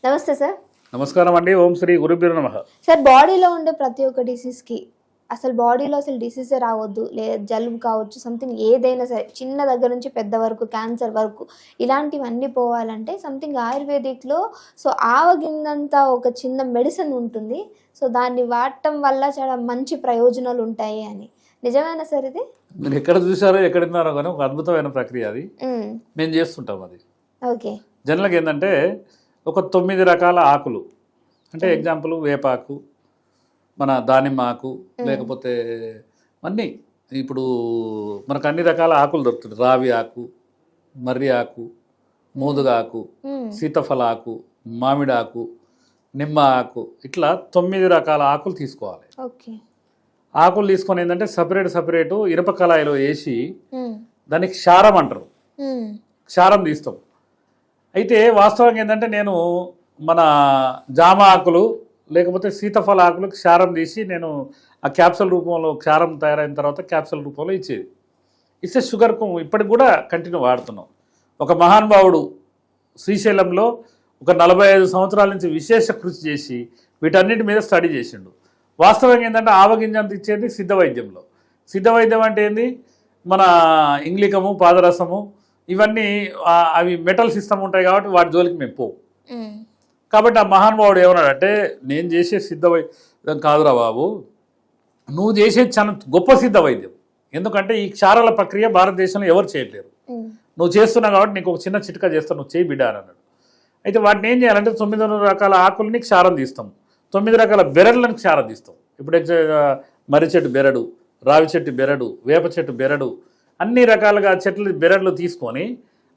నమస్తే సార్. నమస్కారం అండి. ఓం శ్రీ గురుభ్యో నమః. సార్, బాడీలో ఉండే ప్రతి ఒక్క డిసీజ్కి అసలు బాడీలో అసలు డిసీజే రావద్దు, లేదా జలుబు కావచ్చు, సంథింగ్ ఏదైనా సరే, చిన్న దగ్గర నుంచి పెద్ద వరకు, క్యాన్సర్ వరకు, ఇలాంటివన్నీ పోవాలంటే సంథింగ్ ఆయుర్వేదిక్లో ఆవగింజంత ఒక చిన్న మెడిసిన్ ఉంటుంది. సో దాన్ని వాడటం వల్ల చాలా మంచి ప్రయోజనాలు ఉంటాయి అని. నిజమేనా సార్ ఇది? మీరు ఎక్కడ చూసారో ఎక్కడ విన్నారో కానీ ఒక అద్భుతమైన ప్రక్రియ అది. మేము చేస్తుంటాం అది. ఓకే. జనరల్గా ఏంటంటే ఒక 9 రకాల ఆకులు, అంటే ఎగ్జాంపుల్ వేపాకు, మన దానిమ్మ ఆకు, లేకపోతే అన్నీ ఇప్పుడు మనకు అన్ని రకాల ఆకులు దొరుకుతుంది. రావి ఆకు, మర్రి ఆకు, మోదుగా ఆకు, సీతఫల ఆకు, మామిడి ఆకు, నిమ్మ ఆకు, ఇట్లా 9 రకాల ఆకులు తీసుకోవాలి. ఓకే. ఆకులు తీసుకొని ఏంటంటే సపరేటు ఇనుప కళాయిలో వేసి దానికి క్షారం అంటారు. క్షారం తీస్తాం. అయితే వాస్తవంగా ఏంటంటే నేను మన జామ ఆకులు లేకపోతే సీతఫల ఆకులకు క్షారం తీసి నేను ఆ క్యాప్సూల్ రూపంలో, క్షారం తయారైన తర్వాత క్యాప్సూల్ రూపంలో ఇచ్చేది. ఇస్తే షుగర్కు ఇప్పటికి కూడా కంటిన్యూ వాడుతున్నాం. ఒక మహానుభావుడు శ్రీశైలంలో ఒక 45 సంవత్సరాల నుంచి విశేష కృషి చేసి వీటన్నిటి మీద స్టడీ చేసిండు. వాస్తవంగా ఏంటంటే ఆవగింజంత ఇచ్చేది సిద్ధ వైద్యంలో. సిద్ధ వైద్యం అంటే ఏంది? మన ఇంగ్లికము, పాదరసము, ఇవన్నీ అవి మెటల్ సిస్టమ్ ఉంటాయి కాబట్టి వాటి జోలికి మేము పోవు. కాబట్టి ఆ మహానుభావుడు ఏమన్నాడంటే, నేను చేసే సిద్ధ వైద్యం కాదురా బాబు, నువ్వు చేసేది చాలా గొప్ప సిద్ధ వైద్యం. ఎందుకంటే ఈ క్షారాల ప్రక్రియ భారతదేశంలో ఎవరు చేయట్లేరు. నువ్వు చేస్తున్నావు కాబట్టి నీకు ఒక చిన్న చిట్కా చేస్తావు, నువ్వు చేయి బిడ్డ అని అన్నాడు. అయితే వాటిని ఏం చేయాలంటే 9 రకాల ఆకుల్ని క్షారం తీస్తాం, 9 రకాల బెరడులను క్షారం తీస్తాం. ఇప్పుడు మర్రి చెట్టు బెరడు, రావి చెట్టు బెరడు, వేప చెట్టు బెరడు, అన్ని రకాలుగా చెట్లు బెరడులు తీసుకొని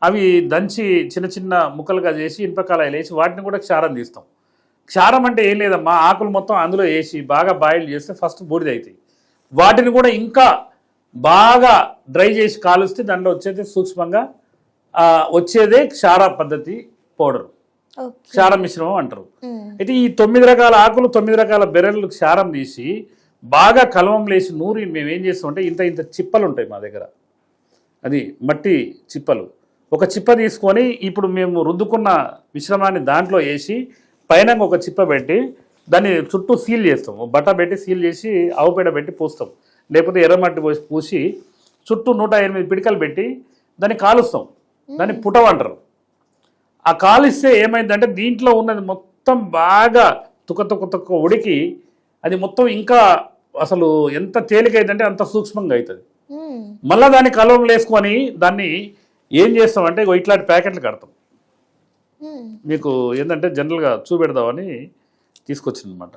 అవి దంచి చిన్న చిన్న ముక్కలుగా చేసి ఇనుపకాయలు వేసి వాటిని కూడా క్షారం తీస్తాం. క్షారం అంటే ఏం లేదమ్మా, ఆకులు మొత్తం అందులో వేసి బాగా బాయిల్ చేస్తే ఫస్ట్ బూడిద అవుతాయి. వాటిని కూడా ఇంకా బాగా డ్రై చేసి కాలుస్తే దాంట్లో వచ్చేది సూక్ష్మంగా వచ్చేదే క్షార పద్ధతి పౌడర్, క్షార మిశ్రమం అంటారు. అయితే ఈ 9 రకాల ఆకులు, 9 రకాల బెరళ్ళు క్షారం తీసి బాగా కలవం లేసి నూరి మేము ఏం చేస్తామంటే ఇంత చిప్పలు ఉంటాయి మా దగ్గర, అది మట్టి చిప్పలు. ఒక చిప్ప తీసుకొని ఇప్పుడు మేము రుద్దుకున్న మిశ్రమాన్ని దాంట్లో వేసి పైన ఒక చిప్ప పెట్టి దాన్ని చుట్టూ సీల్ చేస్తాం. బట్ట పెట్టి సీల్ చేసి ఆవుపేడ పెట్టి పూస్తాం, లేకపోతే ఎర్రమట్టి పోసి పూసి చుట్టూ 108 పిడికలు పెట్టి దాన్ని కాలుస్తాం. దాన్ని పుటవ అంటారు. ఆ కాలిస్తే ఏమైందంటే దీంట్లో ఉన్నది మొత్తం బాగా తుక్క ఉడికి అది మొత్తం ఇంకా అసలు ఎంత తేలికైందంటే అంత సూక్ష్మంగా అవుతుంది. మళ్ళీ దాన్ని కలవం వేసుకొని దాన్ని ఏం చేస్తామంటే ఇట్లాంటి ప్యాకెట్లు కడతాం. మీకు ఏంటంటే జనరల్గా చూపెడదామని తీసుకొచ్చిందనమాట.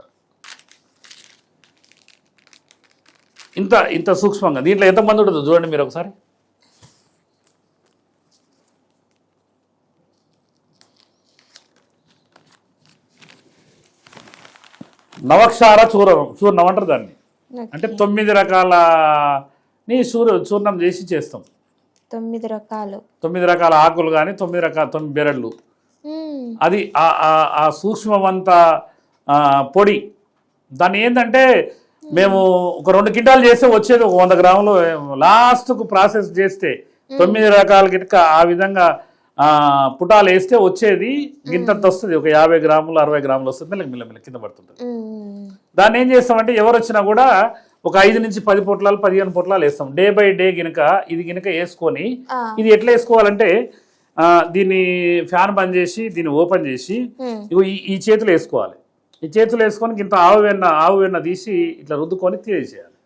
ఇంత సూక్ష్మంగా దీంట్లో ఎంతమంది ఉంటుందో చూడండి మీరు ఒకసారి. నవక్షార చూర్ణం అంటారు దాన్ని. అంటే 9 రకాలని చూర్ణం చేసి చేస్తాం. 9 రకాల ఆకులు కానీ 9 బెరళ్ళు, అది ఆ సూక్ష్మమంత పొడి. దాన్ని ఏంటంటే మేము ఒక 2 క్వింటాలు చేస్తే వచ్చేది ఒక 100 గ్రాములు. లాస్ట్కు ప్రాసెస్ చేస్తే 9 రకాల గిట్క ఆ విధంగా పుటాలు వేస్తే వచ్చేది గింతంత వస్తుంది. ఒక 50 గ్రాములు 60 గ్రాములు వస్తుంది, మెల్లమెల్ల కింద పడుతుంటుంది. దాన్ని ఏం చేస్తామంటే ఎవరు వచ్చినా కూడా ఒక 5 నుంచి 10 పొట్లాలు 15 పొట్లాలు వేస్తాం. డే బై డే ఇది గినక వేసుకొని, ఇది ఎట్లా వేసుకోవాలంటే దీన్ని ఫ్యాన్ బంద్ చేసి దీన్ని ఓపెన్ చేసి ఈ చేతులు వేసుకోవాలి. ఈ చేతులు వేసుకొని ఇంత ఆవు వెన్న తీసి ఇట్లా రుద్దుకొని తీసేయాలి.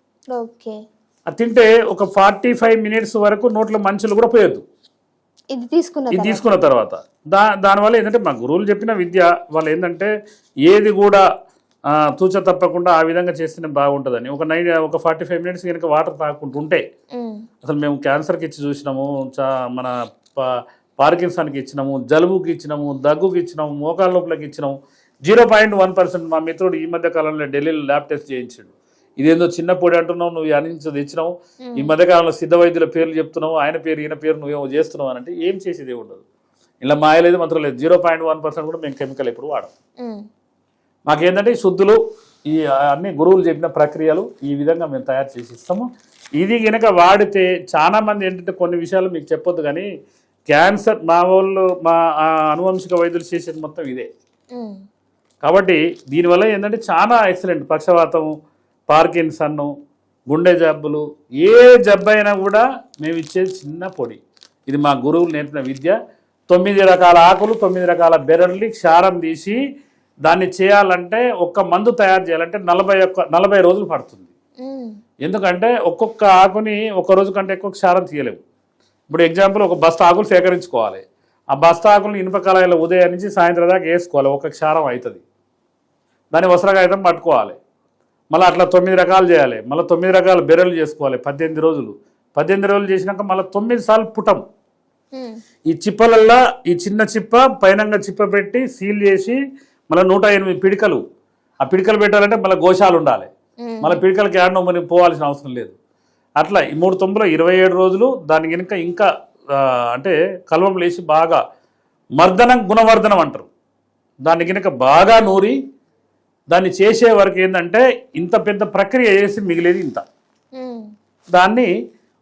అది తింటే ఒక 45 మినిట్స్ వరకు నోట్లో మంచులు కూడా పోయొద్దు. ఇది తీసుకున్న తర్వాత దానివల్ల ఏంటంటే మా గురువులు చెప్పిన విద్య వాళ్ళు ఏంటంటే ఏది కూడా తూచ తప్పకుండా ఆ విధంగా చేస్తేనే బాగుంటుందని. ఒక 45 మినిట్స్ కనుక వాటర్ తాగుకుంటూ ఉంటే, అసలు మేము క్యాన్సర్కి ఇచ్చి చూసినాము, మన పార్కిన్సన్కి ఇచ్చినాము, జలుబుకి ఇచ్చినాము, దగ్గుకి ఇచ్చినాము, మోకాళ్ళ నొప్పులకి ఇచ్చినాము. 0.1% మా మిత్రుడు ఈ మధ్య కాలంలో ఢిల్లీలో ల్యాబ్ టెస్ట్ చేయించాడు. ఇదేందో చిన్న పొడి అంటున్నావు, నువ్వు అనించి తెచ్చినావు, ఈ మధ్యకాలంలో సిద్ధ వైద్యుల పేర్లు చెప్తున్నావు, ఆయన పేరు ఈయన పేరు నువ్వేమో చేస్తున్నావు అని అంటే ఏం చేసేది ఉండదు. ఇలా మాయలేదు మంత్రం లేదు. 0.1% కూడా మేము కెమికల్ ఎప్పుడు వాడం. మాకేంటంటే శుద్ధులు ఈ అన్ని గురువులు చెప్పిన ప్రక్రియలు ఈ విధంగా మేము తయారు చేసి ఇస్తాము. ఇది కనుక వాడితే చాలా మంది ఏంటంటే కొన్ని విషయాలు మీకు చెప్పొద్దు కానీ క్యాన్సర్ మా వాళ్ళు మా అనువంశిక వైద్యులు చేసేది మొత్తం ఇదే. కాబట్టి దీనివల్ల ఏంటంటే చాలా ఎక్సలెంట్. పక్షవాతం, పార్కిన్సన్, గుండె జబ్బులు, ఏ జబ్బు అయినా కూడా మేము ఇచ్చేది చిన్న పొడి. ఇది మా గురువులు నేర్పిన విద్య. 9 రకాల ఆకులు, 9 రకాల బెరళ్ళి క్షారం తీసి దాన్ని చేయాలంటే ఒక్క మందు తయారు చేయాలంటే 40 రోజులు పడుతుంది. ఎందుకంటే ఒక్కొక్క ఆకుని ఒక్క రోజు కంటే ఎక్కువ క్షారం తీయలేము. ఇప్పుడు ఎగ్జాంపుల్ ఒక బస్తా ఆకులు సేకరించుకోవాలి. ఆ బస్తా ఆకులు ఇనుప కళాయిలో ఉదయం నుంచి సాయంత్రం దాకా వేసుకోవాలి. ఒక క్షారం అవుతుంది. దాన్ని వస్త్రకాగితం పట్టుకోవాలి. మళ్ళీ అట్లా 9 రకాలు చేయాలి. మళ్ళీ 9 రకాల బెరలు చేసుకోవాలి 18 రోజులు. 18 రోజులు చేసినాక మళ్ళీ 9 సార్లు పుటం. ఈ చిప్పలల్లో ఈ చిన్న చిప్ప పైనంగా చిప్ప పెట్టి సీల్ చేసి మళ్ళీ 108 పిడికలు. ఆ పిడికలు పెట్టాలంటే మళ్ళీ గోశాలు ఉండాలి. మళ్ళీ పిడికలకి ఏడనో మనం పోవాల్సిన అవసరం లేదు. అట్లా ఈ 3 తొంభులో 27 రోజులు దాని కనుక ఇంకా అంటే కల్వం లేచి బాగా మర్దనం గుణవర్ధనం అంటారు. దాన్ని కనుక బాగా నూరి దాన్ని చేసే వరకు ఏంటంటే ఇంత పెద్ద ప్రక్రియ చేసి మిగిలేది ఇంత. దాన్ని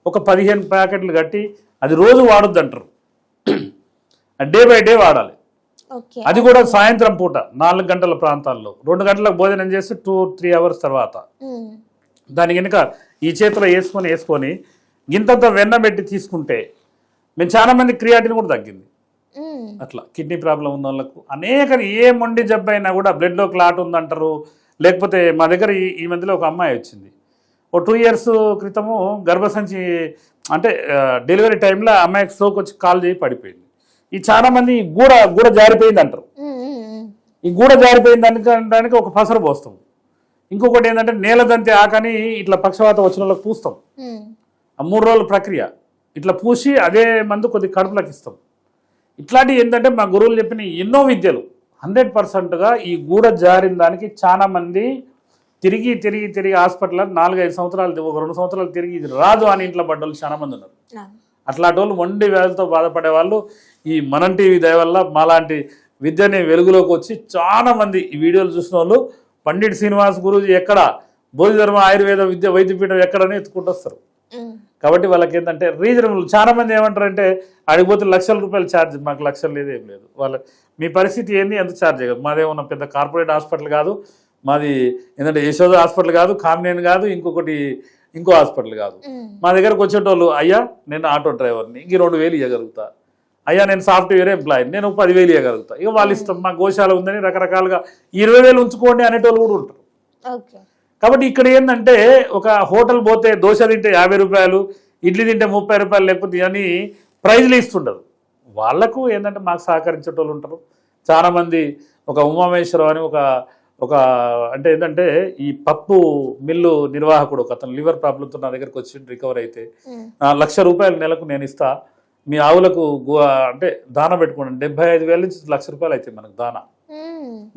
ఒక 15 ప్యాకెట్లు కట్టి అది రోజు వాడొద్దు అంటారు. డే బై డే వాడాలి. అది కూడా సాయంత్రం పూట 4 గంటల ప్రాంతాల్లో 2 గంటలకు భోజనం చేసి 2-3 అవర్స్ తర్వాత దాని కనుక ఈ చేతిలో వేసుకొని గింతంత వెన్న పెట్టి తీసుకుంటే మేము చాలా మంది క్రియాటిన్ కూడా తగ్గింది. అట్లా కిడ్నీ ప్రాబ్లం ఉన్న వాళ్ళకు అనేక ఏ మొండి జబ్బు అయినా కూడా బ్లడ్లో క్లాట్ ఉందంటారు. లేకపోతే మా దగ్గర ఈ మధ్యలో ఒక అమ్మాయి వచ్చింది. ఓ 2 years క్రితము గర్భసంచి అంటే డెలివరీ టైంలో అమ్మాయికి స్ట్రోక్ వచ్చి కాలు చేయి పడిపోయింది. ఈ చాలా మంది గూడ జారిపోయింది అంటారు. ఈ గూడ జారిపోయింది దానికి ఒక పసరు పోస్తాం. ఇంకొకటి ఏంటంటే నేలదంతి ఆకని ఇట్లా పక్షవాతం వచ్చిన వాళ్ళకి పూస్తాం. ఆ 3 రోజుల ప్రక్రియ ఇట్లా పూసి అదే మందు కొద్ది కడుపులకు ఇస్తాం. ఇట్లాంటివి ఏంటంటే మా గురువులు చెప్పిన ఎన్నో విద్యలు 100%గా ఈ గూడ జారిన దానికి చాలా మంది తిరిగి హాస్పిటల్ 4-5 సంవత్సరాలు 2 సంవత్సరాలు తిరిగి ఇది రాదు అని ఇంట్లో పడ్డోళ్ళు చాలా మంది ఉన్నారు. అట్లాంటి వాళ్ళు మొండి వ్యాధులతో బాధపడే వాళ్ళు ఈ మనం టీవీ దయ వల్ల మాలాంటి విద్యని వెలుగులోకి వచ్చి చాలా మంది ఈ వీడియోలు చూసిన వాళ్ళు పండిట్ శ్రీనివాస్ గురూజీ ఎక్కడ, బోధిధర్మ ఆయుర్వేద వైద్యపీఠం ఎక్కడని ఎత్తుకుంటూ వస్తారు. కాబట్టి వాళ్ళకి ఏంటంటే రీజనబుల్. చాలా మంది ఏమంటారంటే అడిగిపోతే లక్షల రూపాయలు ఛార్జ్, మాకు లక్షలు లేదు ఏం లేదు. మీ పరిస్థితి ఏంది, ఎంత ఛార్జ్ చేయగలరు? మాదేమన్నా పెద్ద కార్పొరేట్ హాస్పిటల్ కాదు, మాది ఏంటంటే యశోద హాస్పిటల్ కాదు, కామినేని కాదు, ఇంకో హాస్పిటల్ కాదు. మా దగ్గరకు వచ్చేటోళ్ళు అయ్యా నేను ఆటో డ్రైవర్ని, ఇంక 2,000 ఇవ్వగలుగుతా, అయ్యా నేను సాఫ్ట్వేర్ ఎంప్లాయీ నేను 10,000 ఇవ్వగలుగుతా. ఇక వాళ్ళు ఇష్టం, మా గోశాల ఉందని రకరకాలుగా 20,000 ఉంచుకోండి అనేటోళ్ళు కూడా ఉంటారు. కాబట్టి ఇక్కడ ఏంటంటే ఒక హోటల్ పోతే దోశ తింటే 50 రూపాయలు, ఇడ్లీ తింటే 30 రూపాయలు, లేకపోతే అని ప్రైజ్లు ఇస్తుండరు. వాళ్లకు ఏంటంటే మాకు సహకరించేటోళ్ళు ఉంటారు చాలామంది. ఒక ఉమామేశ్వరం అని ఒక అంటే ఏంటంటే ఈ పప్పు మిల్లు నిర్వాహకుడు ఒక అతను లివర్ ప్రాబ్లంతో నా దగ్గరకు వచ్చి రికవర్ అయితే 1,00,000 రూపాయలు నెలకు నేను ఇస్తా, మీ ఆవులకు అంటే దానా పెట్టుకోండి, 75,000 నుంచి 1,00,000 రూపాయలు అయితే మనకు దానా.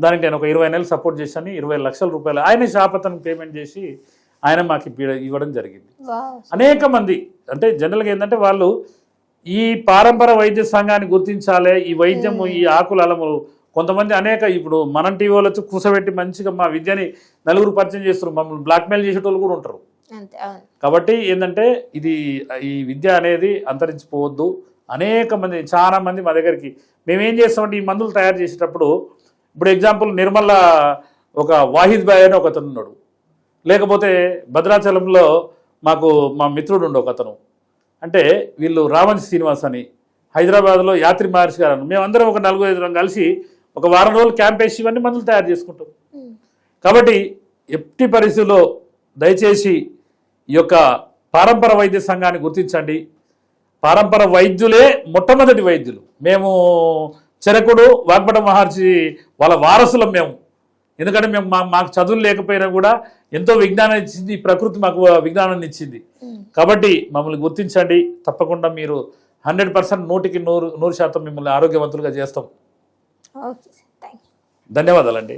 దానికి నేను ఒక 20 నెలలు సపోర్ట్ చేశాను. 20 లక్షల రూపాయలు ఆయన షాపతను పేమెంట్ చేసి ఆయన మాకు ఇవ్వడం జరిగింది. అనేక మంది అంటే జనరల్గా ఏంటంటే వాళ్ళు ఈ పారంపర వైద్య సంఘాన్ని గుర్తించాలి. ఈ వైద్యము ఈ ఆకుల అలములు కొంతమంది అనేక ఇప్పుడు మనం టీవీ వాళ్ళతో కూసబెట్టి మంచిగా మా విద్యని నలుగురు పరిచయం చేస్తారు, మమ్మల్ని బ్లాక్మెయిల్ చేసేటోళ్ళు కూడా ఉంటారు. కాబట్టి ఏంటంటే ఈ విద్య అనేది అంతరించిపోవద్దు. అనేక మంది చాలా మంది మా దగ్గరికి మేమేం చేస్తామంటే ఈ మందులు తయారు చేసేటప్పుడు ఇప్పుడు ఎగ్జాంపుల్ నిర్మల ఒక వాహిద్ బాయ్ అని ఒకతను ఉన్నాడు, లేకపోతే భద్రాచలంలో మా మిత్రుడు ఉండే ఒకతను, అంటే వీళ్ళు రామంచి శ్రీనివాస్ అని, హైదరాబాద్లో యాత్రి మహర్షి గారు అని, మేమందరం ఒక 4-5 కలిసి ఒక వారం రోజులు క్యాంప్ వేసి ఇవన్నీ మందులు తయారు చేసుకుంటాం. కాబట్టి ఎట్టి పరిస్థితుల్లో దయచేసి ఈ యొక్క పారంపర వైద్య సంఘాన్ని గుర్తించండి. పారంపర వైద్యులే మొట్టమొదటి వైద్యులు. మేము చరకుడు వాగ్భట మహర్షి వాళ్ళ వారసులం మేము. ఎందుకంటే మేము మాకు చదువులు లేకపోయినా కూడా ఎంతో విజ్ఞానం ఇచ్చింది ఈ ప్రకృతి, మాకు విజ్ఞానాన్ని ఇచ్చింది. కాబట్టి మమ్మల్ని గుర్తించండి. తప్పకుండా మీరు 100% 100% మిమ్మల్ని ఆరోగ్యవంతులుగా చేస్తాం. ధన్యవాదాలండి.